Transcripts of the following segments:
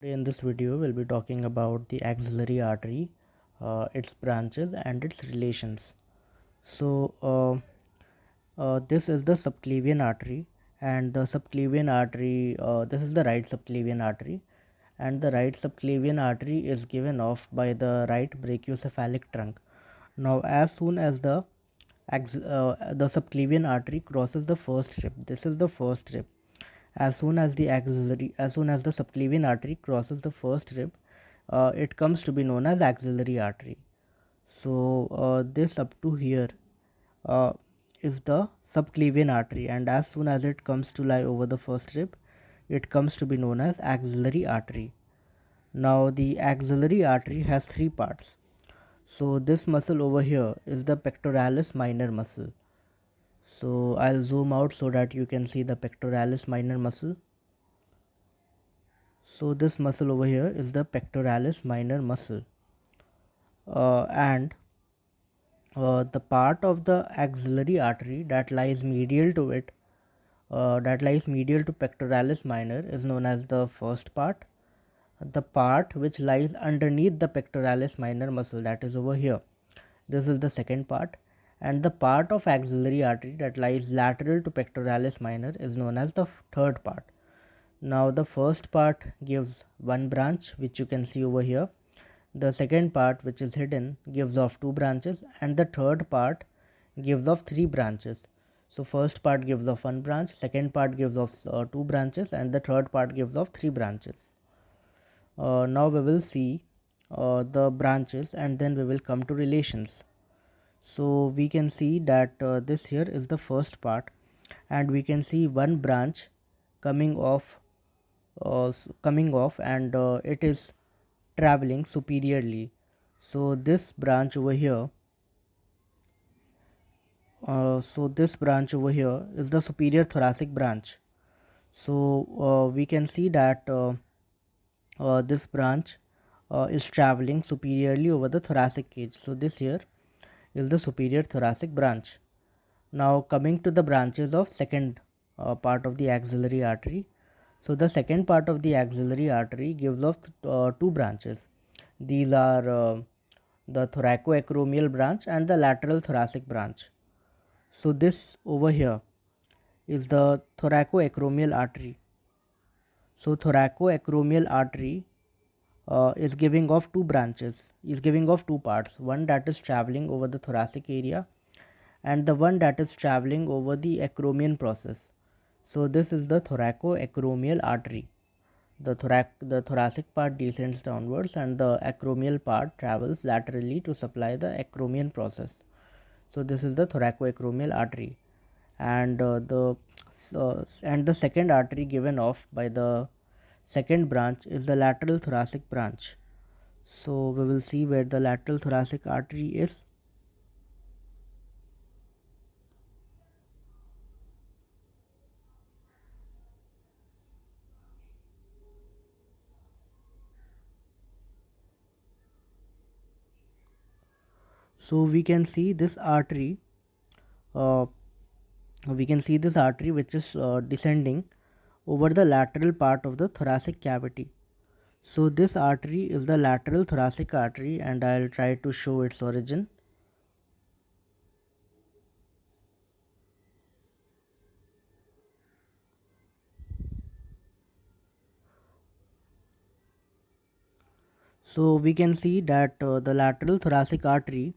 Today in this video we'll be talking about the axillary artery, its branches and its relations. This is the subclavian artery, and the subclavian artery, this is the right subclavian artery, and the right subclavian artery is given off by the right brachiocephalic trunk. Now as soon as the subclavian artery crosses the first rib, this is the first rib. As soon as the subclavian artery crosses the first rib, it comes to be known as axillary artery. This up to here uh, is the subclavian artery, and as soon as it comes to lie over the first rib, it comes to be known as axillary artery. Now the axillary artery has three parts. So this muscle over here is the pectoralis minor muscle. So I'll zoom out so that you can see the pectoralis minor muscle. So this muscle over here is the pectoralis minor muscle, and the part of the axillary artery that lies medial to it, that lies medial to pectoralis minor, is known as the first part. The part which lies underneath the pectoralis minor muscle, that is over here, this is the second part, and the part of axillary artery that lies lateral to pectoralis minor is known as the third part. Now the first part gives one branch, which you can see over here. The second part, which is hidden, gives off two branches, and the third part gives off three branches. So first part gives off one branch, second part gives off two branches, and the third part gives off three branches. Now we will see the branches, and then we will come to relations. So we can see that this here is the first part, and we can see one branch coming off and it is traveling superiorly. So this branch over here is the superior thoracic branch. So we can see that this branch is traveling superiorly over the thoracic cage. So this here is the superior thoracic branch. Now coming to the branches of second part of the axillary artery. So the second part of the axillary artery gives off two branches. These are the thoracoacromial branch and the lateral thoracic branch. So this over here is the thoracoacromial artery. So thoracoacromial artery is giving off two branches, is giving off two parts, one that is traveling over the thoracic area and the one that is traveling over the acromion process. So this is the thoracoacromial artery. The thoracic part descends downwards and the acromial part travels laterally to supply the acromion process. So this is the thoracoacromial artery, and the second artery given off by the second branch is the lateral thoracic branch. So we will see where the lateral thoracic artery is. So we can see this artery, which is descending over the lateral part of the thoracic cavity. So this artery is the lateral thoracic artery, and I'll try to show its origin. So we can see that the lateral thoracic artery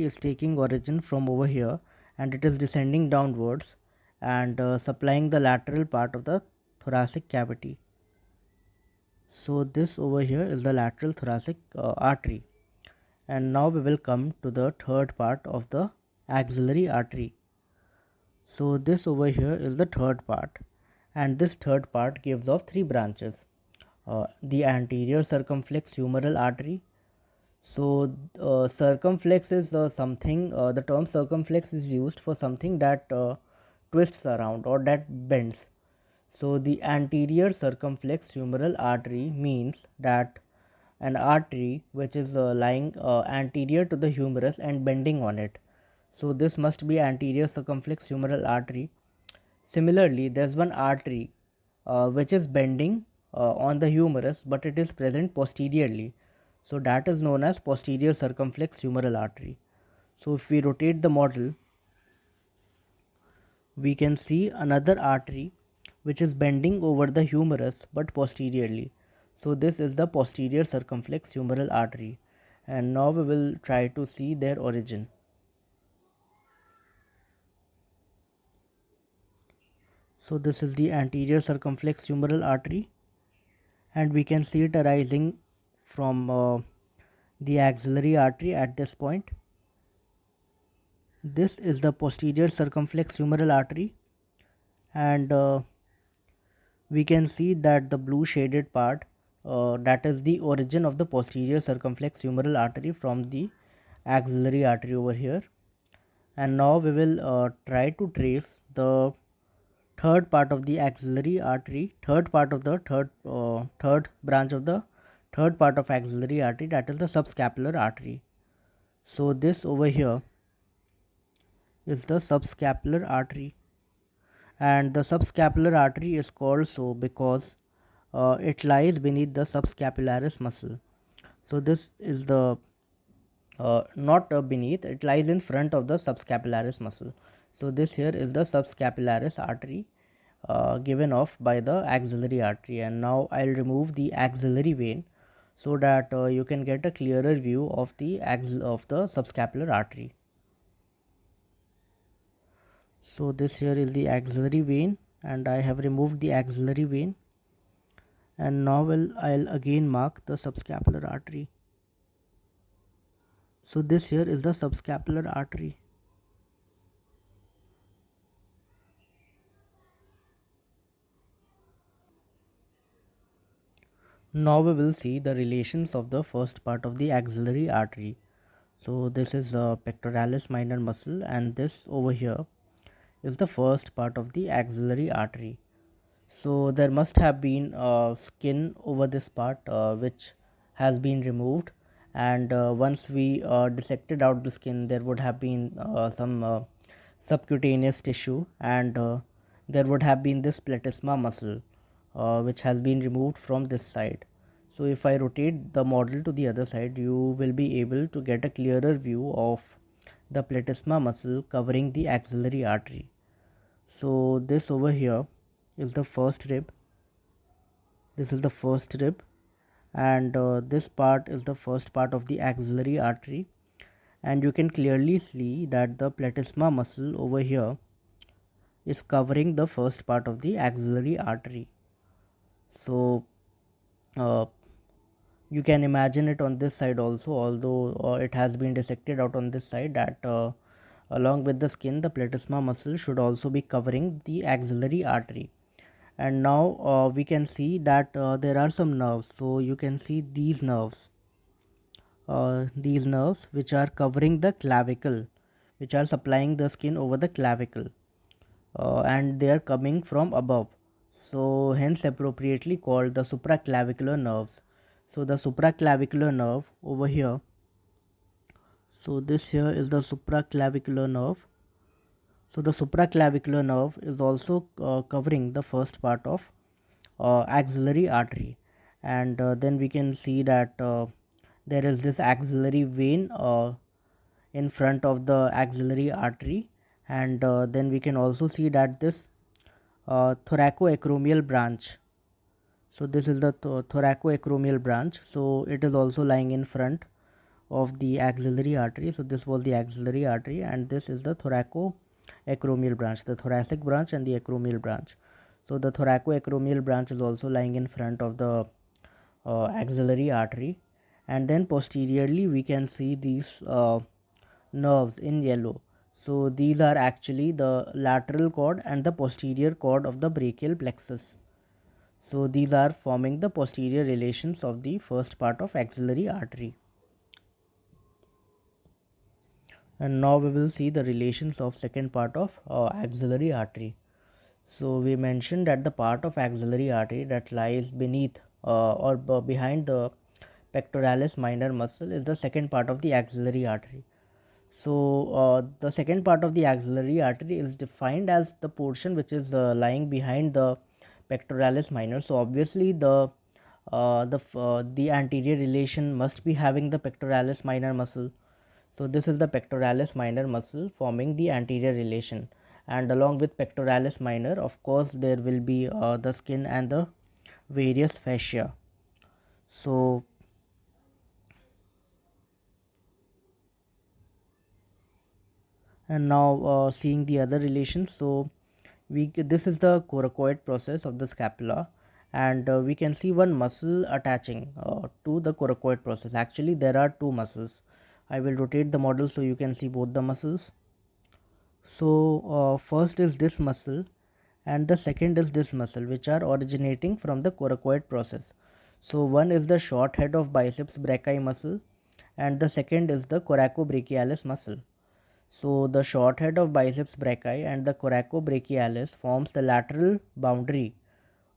is taking origin from over here, and it is descending downwards and supplying the lateral part of the thoracic cavity. So this over here is the lateral thoracic artery, and now we will come to the third part of the axillary artery. So this over here is the third part, and this third part gives off three branches. The anterior circumflex humeral artery. So circumflex is something, the term circumflex is used for something that twists around or that bends. So the anterior circumflex humeral artery means that an artery which is lying anterior to the humerus and bending on it. So this must be anterior circumflex humeral artery. Similarly, there's one artery which is bending on the humerus, but it is present posteriorly. So that is known as posterior circumflex humeral artery. So if we rotate the model, we can see another artery which is bending over the humerus but posteriorly. So this is the posterior circumflex humeral artery, and now we will try to see their origin. So this is the anterior circumflex humeral artery, and we can see it arising from the axillary artery at this point. This is the posterior circumflex humeral artery, and we can see that the blue shaded part, that is the origin of the posterior circumflex humeral artery from the axillary artery over here. And now we will try to trace the third part of the axillary artery, third part of the third branch of the third part of axillary artery, that is the subscapular artery. So this over here is the subscapular artery, and the subscapular artery is called so because it lies beneath the subscapularis muscle. So this is the not beneath, it lies in front of the subscapularis muscle. So this here is the subscapularis artery given off by the axillary artery. And now I'll remove the axillary vein so that you can get a clearer view of the subscapular artery. So this here is the axillary vein, and I have removed the axillary vein, and now I'll again mark the subscapular artery. So this here is the subscapular artery. Now we will see the relations of the first part of the axillary artery. So this is pectoralis minor muscle, and this over here is the first part of the axillary artery. So there must have been skin over this part which has been removed, and once we dissected out the skin, there would have been some subcutaneous tissue, and there would have been this platysma muscle which has been removed from this side. So if I rotate the model to the other side, you will be able to get a clearer view of the platysma muscle covering the axillary artery. So this over here is the first rib. This is the first rib, and this part is the first part of the axillary artery, and you can clearly see that the platysma muscle over here is covering the first part of the axillary artery. So uh, you can imagine it on this side also, although it has been dissected out on this side, that along with the skin, the platysma muscle should also be covering the axillary artery. And now we can see that there are some nerves. So you can see these nerves which are covering the clavicle, which are supplying the skin over the clavicle, and they are coming from above, so hence appropriately called the supraclavicular nerves. So the supraclavicular nerve over here, so this here is the supraclavicular nerve. So the supraclavicular nerve is also covering the first part of axillary artery, and then we can see that there is this axillary vein in front of the axillary artery, and then we can also see that this thoracoacromial branch. So this is the thoracoacromial branch, so it is also lying in front of the axillary artery. So this was the axillary artery, and this is the thoracoacromial branch, the thoracic branch and the acromial branch. So the thoracoacromial branch is also lying in front of the axillary artery, and then posteriorly we can see these nerves in yellow. So these are actually the lateral cord and the posterior cord of the brachial plexus. So these are forming the posterior relations of the first part of axillary artery. And now we will see the relations of second part of axillary artery. So we mentioned that the part of axillary artery that lies beneath or behind the pectoralis minor muscle is the second part of the axillary artery. So the second part of the axillary artery is defined as the portion which is lying behind the pectoralis minor. So obviously the anterior relation must be having the pectoralis minor muscle. So this is the pectoralis minor muscle forming the anterior relation, and along with pectoralis minor, of course, there will be the skin and the various fascia. So and now seeing the other relations. So this is the coracoid process of the scapula, and we can see one muscle attaching to the coracoid process. Actually there are two muscles. I will rotate the model so you can see both the muscles. So first is this muscle and the second is this muscle, which are originating from the coracoid process. So one is the short head of biceps brachii muscle and the second is the coracobrachialis muscle. So the short head of biceps brachii and the coracobrachialis forms the lateral boundary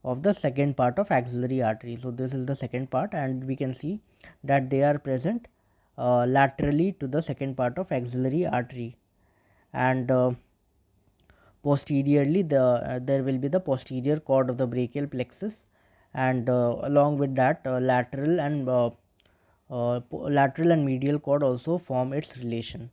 of the second part of axillary artery. So this is the second part, and we can see that they are present laterally to the second part of axillary artery, and posteriorly there will be the posterior cord of the brachial plexus, and along with that lateral and medial cord also form its relation.